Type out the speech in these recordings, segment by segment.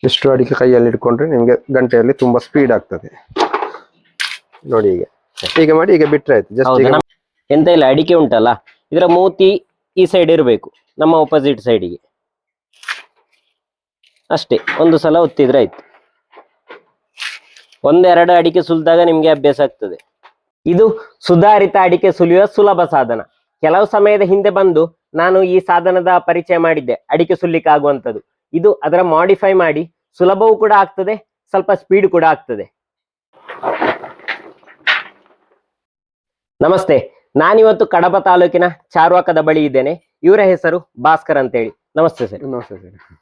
ಇಷ್ಟು ಅಡಿಕೆ ಕೈಯಲ್ಲಿ ಇಟ್ಕೊಂಡ್ರೆ ನಿಮ್ಗೆ ಗಂಟೆಯಲ್ಲಿ ತುಂಬಾ ಸ್ಪೀಡ್ ಆಗ್ತದೆ ನೋಡಿ. ಈಗ ಮಾಡಿ ಈಗ ಬಿಟ್ರೆ ಆಯ್ತು. ಜಸ್ಟ್ ಎಂತ ಇಲ್ಲ, ಅಡಿಕೆ ಉಂಟಲ್ಲ ಇದರ ಮೂತಿ ಈ ಸೈಡ್ ಇರಬೇಕು, ನಮ್ಮ ಆಪೋಸಿಟ್ ಸೈಡಿಗೆ ಅಷ್ಟೇ. ಒಂದು ಸಲ ಒತ್ತಿದ್ರೆ ಆಯ್ತು. ಒಂದೆರಡು ಅಡಿಕೆ ಸುಲಿದಾಗ ನಿಮ್ಗೆ ಅಭ್ಯಾಸ ಆಗ್ತದೆ. ಇದು ಸುಧಾರಿತ ಅಡಿಕೆ ಸುಲಿಯುವ ಸುಲಭ ಸಾಧನ. ಕೆಲವು ಸಮಯದ ಹಿಂದೆ ಬಂದು ನಾನು ಈ ಸಾಧನದ ಪರಿಚಯ ಮಾಡಿದ್ದೆ, ಅಡಿಕೆ ಸುಲಿಕ್ಕೆ ಆಗುವಂಥದ್ದು. ಇದು ಅದರ ಮಾಡಿಫೈ ಮಾಡಿ ಸುಲಭವೂ ಕೂಡ ಆಗ್ತದೆ, ಸ್ವಲ್ಪ ಸ್ಪೀಡ್ ಕೂಡ ಆಗ್ತದೆ. ನಮಸ್ತೆ, ನಾನಿವತ್ತು ಕಡಬ ತಾಲೂಕಿನ ಚಾರ್ವಾಕದ ಬಳಿ ಇದ್ದೇನೆ. ಇವರ ಹೆಸರು ಭಾಸ್ಕರ್ ಅಂತೇಳಿ. ನಮಸ್ತೆ ಸರ್. ನಮಸ್ತೆ ಸರ್.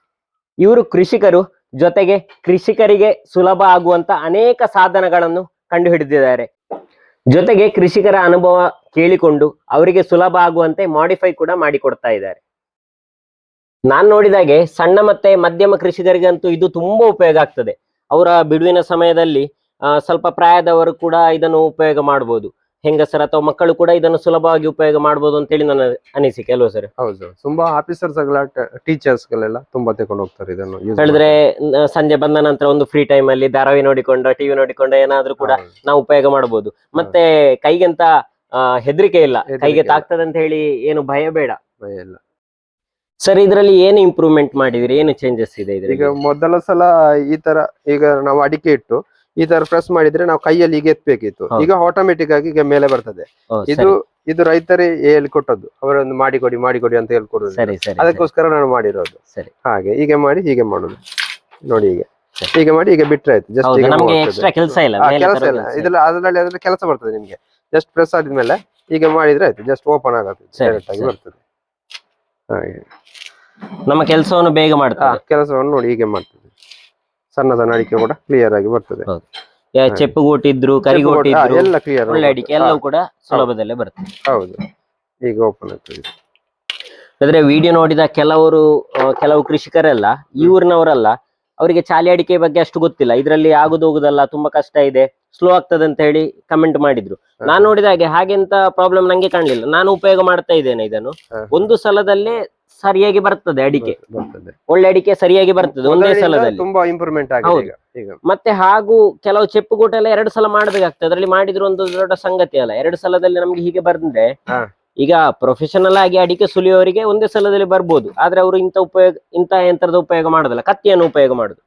ಇವರು ಕೃಷಿಕರು, ಜೊತೆಗೆ ಕೃಷಿಕರಿಗೆ ಸುಲಭ ಆಗುವಂತ ಅನೇಕ ಸಾಧನಗಳನ್ನು ಕಂಡು ಹಿಡಿದಿದ್ದಾರೆ. ಜೊತೆಗೆ ಕೃಷಿಕರ ಅನುಭವ ಕೇಳಿಕೊಂಡು ಅವರಿಗೆ ಸುಲಭ ಆಗುವಂತೆ ಮಾಡಿಫೈ ಕೂಡ ಮಾಡಿಕೊಡ್ತಾ ಇದ್ದಾರೆ. ನಾನ್ ನೋಡಿದಾಗೆ ಸಣ್ಣ ಮತ್ತೆ ಮಧ್ಯಮ ಕೃಷಿಕರಿಗಂತೂ ಇದು ತುಂಬಾ ಉಪಯೋಗ ಆಗ್ತದೆ. ಅವರ ಬಿಡುವಿನ ಸಮಯದಲ್ಲಿ ಸ್ವಲ್ಪ ಪ್ರಾಯದವರು ಕೂಡ ಇದನ್ನು ಉಪಯೋಗ ಮಾಡಬಹುದು. ಹೆಂಗಸರ ಅಥವಾ ಮಕ್ಕಳು ಕೂಡ ಇದನ್ನು ಸುಲಭವಾಗಿ ಉಪಯೋಗ ಮಾಡಬಹುದು ಅಂತೇಳಿ ನನ್ನ ಅನಿಸಿಕೆ ಅಲ್ವಾ ಸರ್? ಹೌದು, ತುಂಬಾ ಆಫೀಸರ್ಸ್ ಟೀಚರ್ಸ್ ಗಳೆಲ್ಲ ತುಂಬಾ ತಗೊಂಡು ಹೋಗ್ತಾರೆ ಇದನ್ನು. ಹೇಳಿದ್ರೆ ಸಂಜೆ ಬಂದ ನಂತರ ಒಂದು ಫ್ರೀ ಟೈಮ್ ಅಲ್ಲಿ ಧಾರಾವಾಹಿ ನೋಡಿಕೊಂಡು, ಟಿವಿ ನೋಡಿಕೊಂಡು ಏನಾದ್ರೂ ಕೂಡ ನಾವು ಉಪಯೋಗ ಮಾಡಬಹುದು. ಮತ್ತೆ ಕೈಗೆಂತ ಹೆದರಿಕೆ ಇಲ್ಲ, ಕೈಗೆ ತಾಗ್ತದೆ ಅಂತ ಹೇಳಿ ಏನು ಭಯ ಬೇಡ. ಭಯ ಇಲ್ಲ ಸರ್. ಇದರಲ್ಲಿ ಏನು ಇಂಪ್ರೂವ್ಮೆಂಟ್ ಮಾಡಿದಿರಿ, ಏನು ಚೇಂಜಸ್ ಇದೆ ಇದರಲ್ಲಿ? ಈಗ ಮೊದಲ ಸಲ ಈ ತರ ಈಗ ನಾವು ಅಡಿಕೆ ಇಟ್ಟು ಈ ತರ ಪ್ರೆಸ್ ಮಾಡಿದ್ರೆ ನಾವು ಕೈಯಲ್ಲಿ ಈಗ ಎತ್ಬೇಕಿತ್ತು. ಈಗ ಆಟೋಮೆಟಿಕ್ ಆಗಿ ಈಗ ಮೇಲೆ ಬರ್ತದೆ. ಇದು ರೈತರೇ ಹೇಳ್ಕೊಟ್ಟದ್ದು, ಅವರೊಂದು ಮಾಡಿಕೊಡಿ ಅಂತ ಹೇಳ್ಕೊಡುದು. ಅದಕ್ಕೋಸ್ಕರ ನಾನು ಮಾಡಿರೋದು. ಸರಿ, ಹಾಗೆ ಹೀಗೆ ಮಾಡಿ ಹೀಗೆ ಮಾಡುದು ನೋಡಿ. ಈಗ ಮಾಡಿ ಈಗ ಬಿಟ್ರೆ ಆಯ್ತು. ಜಸ್ಟ್ ಕೆಲಸ ಇಲ್ಲ, ಅದ್ರಲ್ಲಿ ಕೆಲಸ ಬರ್ತದೆ ನಿಮ್ಗೆ. ಜಸ್ಟ್ ಪ್ರೆಸ್ ಆದ್ಮೇಲೆ ಈಗ ಮಾಡಿದ್ರೆ ಆಯ್ತು, ಜಸ್ಟ್ ಓಪನ್ ಆಗುತ್ತೆ, ಡೈರೆಕ್ಟ್ ಆಗಿ ಬರ್ತದೆ. ಹಾಗೆ ನಮ್ಮ ಕೆಲಸವನ್ನು ಬೇಗ ಮಾಡ್ತಾರೆ. ಕೆಲಸವನ್ನು ನೋಡಿ ಹೀಗೆ ಮಾಡ್ತದೆ. ಸಣ್ಣ ಸಣ್ಣ ಅಡಿಕೆ ಕೂಡ ಕ್ಲಿಯರ್ ಆಗಿ ಬರ್ತದೆ. ಚೆಪ್ಪುಗೋಟಿದ್ರು, ಕರಿಗೋಟಿದ್ರು, ಎಲ್ಲ ಕ್ಲಿಯರ್, ಒಳ್ಳೆ ಅಡಿಕೆ ಎಲ್ಲವೂ ಕೂಡ ಸುಲಭದಲ್ಲೇ ಬರ್ತದೆ. ಹೌದು, ಈಗ ಓಪನ್ ಆಗ್ತದೆ. ಆದ್ರೆ ವಿಡಿಯೋ ನೋಡಿದ ಕೆಲವು ಕೃಷಿಕರೆಲ್ಲ ಈ ಊರಿನವರಲ್ಲ, ಅವರಿಗೆ ಚಾಲಿ ಅಡಿಕೆ ಬಗ್ಗೆ ಅಷ್ಟು ಗೊತ್ತಿಲ್ಲ. ಇದರಲ್ಲಿ ಆಗುದು ಹೋಗುದಲ್ಲ, ತುಂಬಾ ಕಷ್ಟ ಇದೆ, ಸ್ಲೋ ಆಗ್ತದೆ ಅಂತ ಹೇಳಿ ಕಮೆಂಟ್ ಮಾಡಿದ್ರು. ನಾನು ನೋಡಿದ ಹಾಗೆಂತ ಪ್ರಾಬ್ಲಮ್ ನಂಗೆ ಕಾಣ್ಲಿಲ್ಲ. ನಾನು ಉಪಯೋಗ ಮಾಡ್ತಾ ಇದ್ದೇನೆ ಇದನ್ನು. ಒಂದು ಸಲದಲ್ಲೇ ಸರಿಯಾಗಿ ಬರ್ತದೆ ಅಡಿಕೆ, ಒಳ್ಳೆ ಅಡಿಕೆ ಸರಿಯಾಗಿ ಬರ್ತದೆ ಒಂದೇ ಸಲದಲ್ಲಿ. ತುಂಬಾ ಇಂಪ್ರೂವ್ಮೆಂಟ್ ಆಗಿದೆ. ಮತ್ತೆ ಹಾಗೂ ಕೆಲವು ಚೆಪ್ಪುಗೂಟ ಎಲ್ಲ 2 ಸಲ ಮಾಡ್ಬೇಕಾಗ್ತದೆ. ಅದರಲ್ಲಿ ಮಾಡಿದ್ರು ಒಂದು ದೊಡ್ಡ ಸಂಗತಿ ಅಲ್ಲ. 2 ಸಲದಲ್ಲಿ ನಮ್ಗೆ ಹೀಗೆ ಬಂದ್ರೆ, ಈಗ ಪ್ರೊಫೆಷನಲ್ ಆಗಿ ಅಡಿಕೆ ಸುಲಿಯವರಿಗೆ ಒಂದೇ ಸಲದಲ್ಲಿ ಬರ್ಬೋದು. ಆದ್ರೆ ಅವರು ಇಂಥ ಯಂತ್ರದ ಉಪಯೋಗ ಮಾಡೋದಲ್ಲ, ಕತ್ತಿಯನ್ನು ಉಪಯೋಗ ಮಾಡುದು.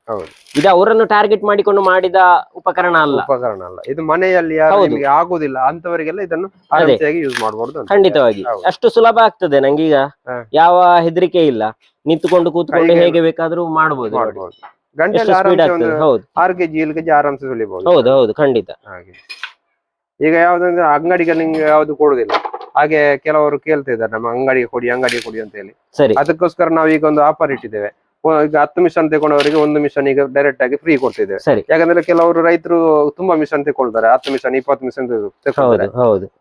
ಇದು ಅವರನ್ನು ಟಾರ್ಗೆಟ್ ಮಾಡಿಕೊಂಡು ಮಾಡಿದ ಉಪಕರಣ ಅಲ್ಲ. ಇದು ಮನೆಯಲ್ಲಿ ಆಗುದಿಲ್ಲ ಅಂತವರಿಗೆಲ್ಲ ಇದನ್ನು ಯೂಸ್ ಮಾಡಬಹುದು. ಖಂಡಿತವಾಗಿ ಅಷ್ಟು ಸುಲಭ ಆಗ್ತದೆ. ನಂಗೀಗ ಯಾವ ಹೆದರಿಕೆ ಇಲ್ಲ, ನಿಂತುಕೊಂಡು ಕೂತ್ಕೊಂಡು ಹೇಗೆ ಬೇಕಾದ್ರೂ ಮಾಡಬಹುದು. ಹೌದು, ಖಂಡಿತ. ಈಗ ಯಾವ್ದಂದ್ರೆ ಅಂಗಡಿಗೆ ನಿಮ್ಗೆ ಯಾವ್ದು ಕೊಡುದಿಲ್ಲ. ಹಾಗೆ ಕೆಲವರು ಕೇಳ್ತಿದ್ದಾರೆ, ನಮ್ಮ ಅಂಗಡಿಗೆ ಕೊಡಿ ಅಂತ ಹೇಳಿ. ಅದಕ್ಕೋಸ್ಕರ ನಾವು ಈಗ ಒಂದು ಆಫರ್ ಇಟ್ಟಿದ್ದೇವೆ. ಈಗ 10 ಮಿಷನ್ ತಗೊಂಡವರಿಗೆ 1 ಮಿಷನ್ ಈಗ ಡೈರೆಕ್ಟ್ ಆಗಿ ಫ್ರೀ ಕೊಡ್ತಿದ್ದೇವೆ. ಯಾಕಂದ್ರೆ ಕೆಲವರು ರೈತರು ತುಂಬಾ ಮಿಷನ್ ತಗೊಳ್ತಾರೆ, 10 ಮಿಷನ್ 20 ಮಿಷನ್ ತಗೊಳ್ತಾರೆ.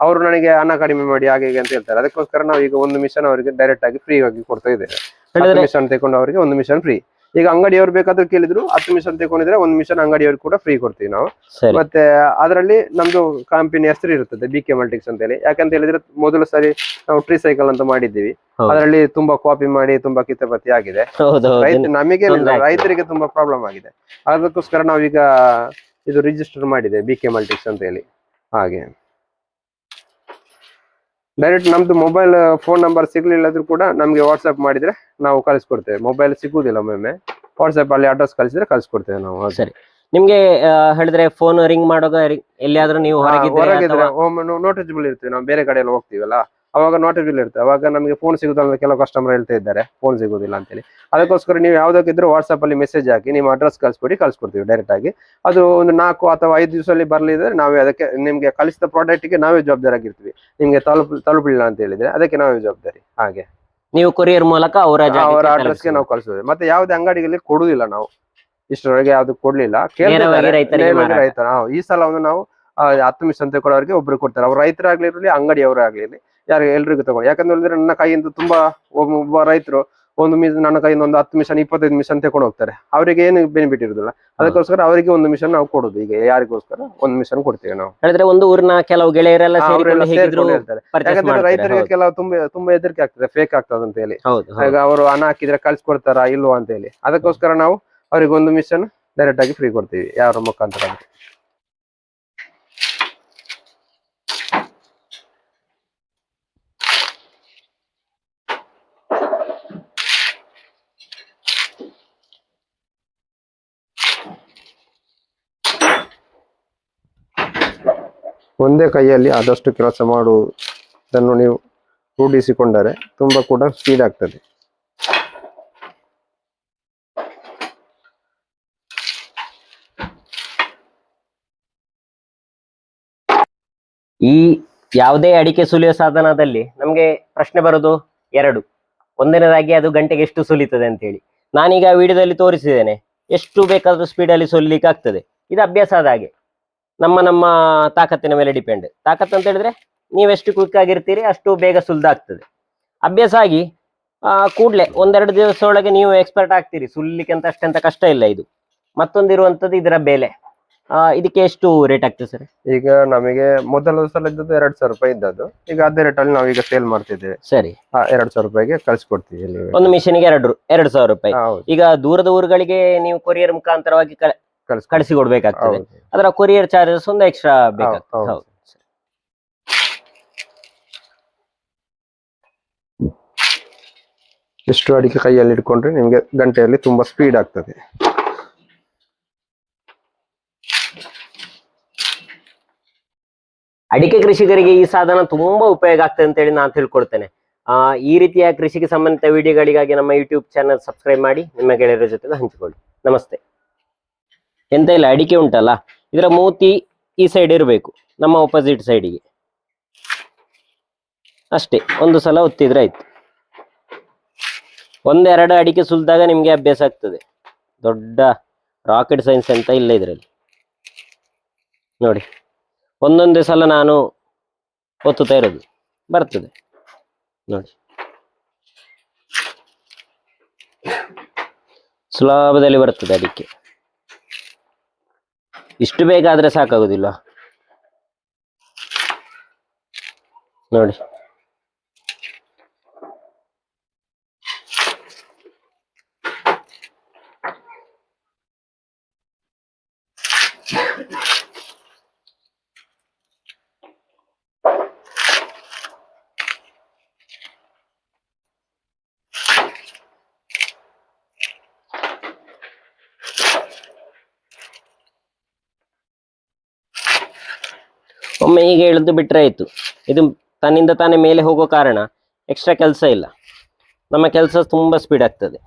ಅವರು ನನಗೆ ಹಣ ಕಡಿಮೆ ಮಾಡಿ ಹಾಗೆ ಅಂತ ಹೇಳ್ತಾರೆ. ಅದಕ್ಕೋಸ್ಕರ ನಾವು ಈಗ 1 ಮಿಷನ್ ಅವರಿಗೆ ಡೈರೆಕ್ಟ್ ಆಗಿ ಫ್ರೀ ಆಗಿ ಕೊಡ್ತಾ ಇದ್ದೇವೆ. 10 ಮಿಷನ್ ತಗೊಂಡವರಿಗೆ 1 ಮಿಷನ್ ಫ್ರೀ. ಈಗ ಅಂಗಡಿಯವರು ಬೇಕಾದ್ರೂ ಕೇಳಿದ್ರು 10 ಮಿಷನ್ ತಗೊಂಡಿದ್ರೆ 1 ಮಿಷನ್ ಅಂಗಡಿಯವ್ರಿಗೆ ಕೂಡ ಫ್ರೀ ಕೊಡ್ತೀವಿ ನಾವು. ಮತ್ತೆ ಅದರಲ್ಲಿ ನಮ್ದು ಕಂಪನಿ ಹೆಸರು ಇರುತ್ತದೆ, BK Multics ಅಂತ ಹೇಳಿ. ಯಾಕಂತ ಹೇಳಿದ್ರೆ ಮೊದಲು ಸರಿ ನಾವು ಟ್ರೀ ಸೈಕಲ್ ಅಂತ ಮಾಡಿದ್ದೀವಿ. ಅದರಲ್ಲಿ ತುಂಬಾ ಕಾಪಿ ಮಾಡಿ ತುಂಬಾ ಕಿತಾಪತಿ ಆಗಿದೆ. ನಮಗೆ ರೈತರಿಗೆ ತುಂಬಾ ಪ್ರಾಬ್ಲಮ್ ಆಗಿದೆ. ಅದಕ್ಕೋಸ್ಕರ ನಾವೀಗ ಇದು ರಿಜಿಸ್ಟರ್ ಮಾಡಿದೆ, BK Multics ಅಂತ ಹೇಳಿ. ಹಾಗೆ ಡೈರೆಕ್ಟ್ ನಮ್ದು ಮೊಬೈಲ್ ಫೋನ್ ನಂಬರ್ ಸಿಗ್ಲಿಲ್ಲದ್ರೂ ಕೂಡ ನಮ್ಗೆ ವಾಟ್ಸ್ಆಪ್ ಮಾಡಿದ್ರೆ ನಾವು ಕಳಿಸ್ಕೊಡ್ತೇವೆ. ಮೊಬೈಲ್ ಸಿಗುದಿಲ್ಲ ಒಮ್ಮೊಮ್ಮೆ, ವಾಟ್ಸ್ಆಪ್ ಅಲ್ಲಿ ಅಡ್ರೆಸ್ ಕಳಿಸಿದ್ರೆ ಕಳಿಸ್ಕೊಡ್ತೇವೆ ನಾವು. ಸರಿ, ನಿಮ್ಗೆ ಹೇಳಿದ್ರೆ ಫೋನ್ ರಿಂಗ್ ಮಾಡುವಾಗ ಎಲ್ಲಿಯಾದ್ರೂ ನೀವು ಹೊರಗಿದ್ರೆ ನೋಟಿಸಬಲ್ ಇರ್ತೇವೆ. ನಾವು ಬೇರೆ ಕಡೆ ಎಲ್ಲ ಹೋಗ್ತೀವಲ್ಲ, ಅವಾಗ ನೋಟಿಸಬಲ್ ಇರ್ತದೆ. ಅವಾಗ ನಮಗೆ ಫೋನ್ ಸಿಗುದಿಲ್ಲ, ಕೆಲವು ಕಸ್ಟಮರ್ ಹೇಳ್ತಾ ಇದ್ದಾರೆ ಫೋನ್ ಸಿಗುದಿಲ್ಲ ಅಂತೇಳಿ. ಅದಕ್ಕೋಸ್ಕರ ನೀವು ಯಾವ್ದಕ್ಕಿದ್ರು ವಾಟ್ಸ್ಆಪ್ ಅಲ್ಲಿ ಮೆಸೇಜ್ ಹಾಕಿ ನಿಮ್ಮ ಅಡ್ರೆಸ್ ಕಳಿಸ್ಕೊಡ್ತೀವಿ ಡೈರೆಕ್ಟ್ ಆಗಿ. ಅದು ಒಂದು 4 ಅಥವಾ 5 ದಿವಸದಲ್ಲಿ ಬರ್ಲಿದ್ರೆ ನಾವೇ ಅದಕ್ಕೆ ನಿಮ್ಗೆ ಕಳಿಸಿದ ಪ್ರಾಡಕ್ಟ್ ಗೆ ನಾವೇ ಜವಾಬ್ದಾರಿ ಆಗಿರ್ತೀವಿ. ನಿಮ್ಗೆ ತಲುಪಲಿಲ್ಲ ಅಂತ ಹೇಳಿದ್ರೆ ಅದಕ್ಕೆ ನಾವೇ ಜವಾಬ್ದಾರಿ. ಹಾಗೆ ನೀವು ಕೊರಿಯರ್ ಮೂಲಕ ಅವರ ಅಡ್ರೆಸ್ಗೆ ನಾವು ಕಳಿಸೋದು. ಮತ್ತೆ ಯಾವುದೇ ಅಂಗಡಿಗಳಲ್ಲಿ ಕೊಡುದಿಲ್ಲ ನಾವು, ಇಷ್ಟರವರೆಗೆ ಯಾವ್ದು ಕೊಡ್ಲಿಲ್ಲ. ರೈತರ ಈ ಸಲ ಒಂದು ನಾವು 10 ಮಿಷನ್ ತಗೊಳ್ಳೋರಿಗೆ ಒಬ್ರು ಕೊಡ್ತಾರೆ. ಅವ್ರು ರೈತರಾಗ್ಲಿರಲಿ ಅಂಗಡಿಯವರೇ ಆಗ್ಲಿರಲಿ, ಯಾರು ಎಲ್ರಿಗೂ ತಗೊಳ್ಳಿ. ಯಾಕಂದ್ರೆ ಹೇಳಿದ್ರೆ ನನ್ನ ಕೈಯಿಂದ ತುಂಬಾ ಒಬ್ಬ ರೈತರು ನನ್ನ ಕೈಯಿಂದ ಒಂದು 10 ಮಿಷನ್ 25 ಮಿಷನ್ ತಗೊಂಡು ಹೋಗ್ತಾರೆ. ಅವರಿಗೆ ಏನು ಬೆನಿಫಿಟ್ ಇರುದಿಲ್ಲ. ಅದಕ್ಕೋಸ್ಕರ ಅವರಿಗೆ 1 ಮಿಷನ್ ನಾವು ಕೊಡುದು. ಈಗ ಯಾರಿಗೋಸ್ಕರ 1 ಮಿಷನ್ ಕೊಡ್ತೇವೆ ನಾವು. ಹೇಳಿದ್ರೆ ಒಂದು ಊರಿನ ಕೆಲವು ಗೆಳೆಯರೆಲ್ಲ ಸೇರ್ಕೊಂಡು ಹೇಳ್ತಾರೆ. ಯಾಕಂದ್ರೆ ರೈತರಿಗೆ ಕೆಲವು ತುಂಬಾ ಹೆದರಿಕೆ ಆಗ್ತದೆ, ಫೇಕ್ ಆಗ್ತದೆ ಅಂತ ಹೇಳಿ. ಈಗ ಅವರು ಹಣ ಹಾಕಿದ್ರೆ ಕಳ್ಸಿಕೊಡ್ತಾರಾ ಇಲ್ವಾ ಅಂತ ಹೇಳಿ. ಅದಕ್ಕೋಸ್ಕರ ನಾವು ಅವ್ರಿಗೆ ಒಂದು ಮಿಷನ್ ಡೈರೆಕ್ಟ್ ಆಗಿ ಫ್ರೀ ಕೊಡ್ತೀವಿ ಯಾರ ಮುಖಾಂತರ ಆದ್ರೆ. ಒಂದೇ ಕೈಯಲ್ಲಿ ಆದಷ್ಟು ಕೆಲಸ ಮಾಡುವುದನ್ನು ನೀವು ರೂಢಿಸಿಕೊಂಡರೆ ತುಂಬಾ ಕೂಡ ಸ್ಪೀಡ್ ಆಗ್ತದೆ. ಈ ಯಾವುದೇ ಅಡಿಕೆ ಸುಲಿಯುವ ಸಾಧನದಲ್ಲಿ ನಮಗೆ ಪ್ರಶ್ನೆ ಬರೋದು ಎರಡು. ಒಂದನೇದಾಗಿ ಅದು ಗಂಟೆಗೆ ಎಷ್ಟು ಸುಲಿತದೆ ಅಂತೇಳಿ. ನಾನೀಗ ವಿಡಿಯೋದಲ್ಲಿ ತೋರಿಸಿದ್ದೇನೆ, ಎಷ್ಟು ಬೇಕಾದ್ರೂ ಸ್ಪೀಡಲ್ಲಿ ಸುಲಿಲಿಕ್ಕೆ ಆಗ್ತದೆ. ಇದು ಅಭ್ಯಾಸ ಆದ ಹಾಗೆ, ನಮ್ಮ ತಾಕತ್ತಿನ ಮೇಲೆ ಡಿಪೆಂಡ್. ತಾಕತ್ತು ಅಂತ ಹೇಳಿದ್ರೆ ನೀವೆಷ್ಟು ಕ್ವಿಕ್ ಆಗಿರ್ತೀರಿ ಅಷ್ಟು ಬೇಗ ಸುಲಿದಾಗ್ತದೆ. ಅಭ್ಯಾಸ ಆಗಿ ಕೂಡಲೇ ಒಂದೆರಡು ದಿವಸ ಒಳಗೆ ನೀವು ಎಕ್ಸ್ಪರ್ಟ್ ಆಗ್ತೀರಿ. ಸುಲಿಲಿಕ್ಕೆ ಅಂತ ಅಷ್ಟೆಂತ ಕಷ್ಟ ಇಲ್ಲ ಇದು. ಮತ್ತೊಂದಿರುವಂಥದ್ದು ಇದರ ಬೆಲೆ. ಇದಕ್ಕೆ ಎಷ್ಟು ರೇಟ್ ಆಗ್ತದೆ ಸರ್? ಈಗ ನಮಗೆ ಮೊದಲ ಸಲ ಇದ್ದದ್ದು 2,000 ರೂಪಾಯಿ ಇದ್ದದ್ದು, ಈಗ ಅದೇ ರೇಟ್ ಅಲ್ಲಿ ನಾವೀಗ ಸೇಲ್ ಮಾಡ್ತಿದ್ದೇವೆ. ಸರಿ, 2,000 ರೂಪಾಯಿಗೆ ಕಳಿಸ್ಕೊಡ್ತೀವಿ ಇಲ್ಲಿ. ಒಂದು ಮಿಷನ್ಗೆ 2,000 ರೂಪಾಯಿ. ಈಗ ದೂರದ ಊರುಗಳಿಗೆ ನೀವು ಕೊರಿಯರ್ ಮುಖಾಂತರವಾಗಿ ಕಳಿಸಿ ಕೊಡ್ಬೇಕಾಗ್ತದೆ. ಅದರ ಕೊರಿಯರ್ ಚಾರ್ಜಸ್ ಒಂದು ಎಕ್ಸ್ಟ್ರಾ ಬೇಕಾಗ್ತದೆ. ಹೌದು. ಎಷ್ಟು ಅಡಿಕೆ ಕೈಯಲ್ಲಿ ಇಟ್ಕೊಂಡ್ರೆ ನಿಮ್ಗೆ ಗಂಟೆಯಲ್ಲಿ ತುಂಬಾ ಸ್ಪೀಡ್ ಆಗ್ತದೆ. ಅಡಿಕೆ ಕೃಷಿಕರಿಗೆ ಈ ಸಾಧನ ತುಂಬಾ ಉಪಯೋಗ ಆಗ್ತದೆ ಅಂತ ಹೇಳಿ ನಾನು ತಿಳ್ಕೊಳ್ತೇನೆ. ಈ ರೀತಿಯ ಕೃಷಿಗೆ ಸಂಬಂಧಿತ ವಿಡಿಯೋಗಳಿಗಾಗಿ ನಮ್ಮ ಯೂಟ್ಯೂಬ್ ಚಾನಲ್ ಸಬ್ಸ್ಕ್ರೈಬ್ ಮಾಡಿ ನಿಮ್ಮ ಗೆಳೆಯರ ಜೊತೆ ಹಂಚಿಕೊಳ್ಳಿ. ನಮಸ್ತೆ. ಎಂತ ಇಲ್ಲ, ಅಡಿಕೆ ಉಂಟಲ್ಲ, ಇದರ ಮೂತಿ ಈ ಸೈಡ್ ಇರಬೇಕು, ನಮ್ಮ ಆಪೋಸಿಟ್ ಸೈಡಿಗೆ ಅಷ್ಟೇ. ಒಂದು ಸಲ ಒತ್ತಿದ್ರೆ ಆಯ್ತು. ಒಂದೆರಡು ಅಡಿಕೆ ಸುಲಿದಾಗ ನಿಮ್ಗೆ ಅಭ್ಯಾಸ ಆಗ್ತದೆ. ದೊಡ್ಡ ರಾಕೆಟ್ ಸೈನ್ಸ್ ಅಂತ ಇಲ್ಲ ಇದರಲ್ಲಿ. ನೋಡಿ, ಒಂದೊಂದೇ ಸಲ ನಾನು ಒತ್ತುತ್ತಾ ಇರೋದು, ಬರ್ತದೆ ನೋಡಿ. ಸುಲಭದಲ್ಲಿ ಬರ್ತದೆ ಅಡಿಕೆ. ಇಷ್ಟು ಬೇಗ ಆದ್ರೆ ಸಾಕಾಗುದಿಲ್ಲ ನೋಡಿ. ಒಮ್ಮೆ ಹೀಗೆ ಇಳಿದು ಬಿಟ್ರೆ ಆಯ್ತು. ಇದು ತನ್ನಿಂದ ತಾನೇ ಮೇಲೆ ಹೋಗೋ ಕಾರಣ ಎಕ್ಸ್ಟ್ರಾ ಕೆಲಸ ಇಲ್ಲ. ನಮ್ಮ ಕೆಲಸ ತುಂಬಾ ಸ್ಪೀಡ್ ಆಗ್ತದೆ.